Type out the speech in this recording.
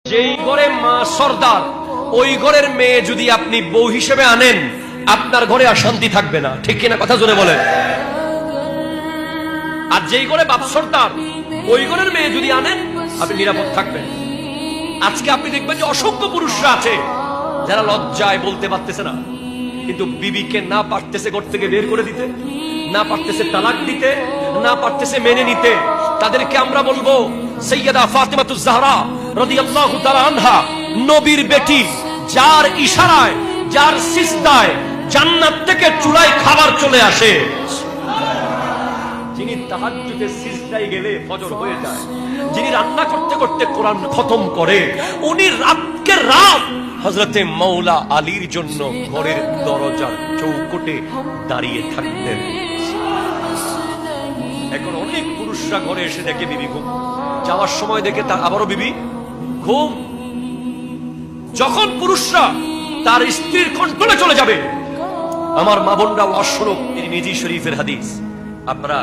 যেই ঘরে মা সর্দার, ওই ঘরের মেয়ে যদি আপনি বউ হিসেবে আনেন, আপনার ঘরে আর শান্তি থাকবে না। ঠিক কিনা কথা জোরে বলেন। আর যেই ঘরে বাপ সর্দার, ওই ঘরের মেয়ে যদি আনেন, আপনি নিরাপদ থাকবেন। আজকে আপনি দেখবেন যে অসংখ্য পুরুষরা আছে যারা লজ্জায় বলতে পারতেছে না, কিন্তু বিবিকে না পারতেছে ঘর থেকে বের করে দিতে, না পারতেছে তালাক দিতে, না পারতেছে মেনে নিতে। তাদেরকে আমরা বলবো সাইয়্যিদা ফাতিমাতুজ জাহরা রাদিয়াল্লাহু তাআলা আনহা, নবীর বেটি, যার ইশারায়, যার সিজদায় জান্নাত থেকে চুলায় খাবার চলে আসে, যিনি তাহাজ্জুদে সিজদায় গেলে ফজর হয়ে যায়, যিনি রান্না করতে করতে কোরআন খতম করে, উনি রাতকে রাত হযরতে মাওলা আলীর জন্য ঘরের দরজার চৌকটে দাঁড়িয়ে থাকতেন। এখন অনেক পুরুষরা ঘরে এসে দেখে বিবি ঘুম, যাওয়ার সময় দেখে তার আবারও বিবি ঘুম। যখন পুরুষরা তার স্ত্রীর কন্ট্রোলে চলে যাবে, আমার মা বোনরা ওয়াজ শোনো, তিনি নিজেই শরীফের হাদিস, আপনারা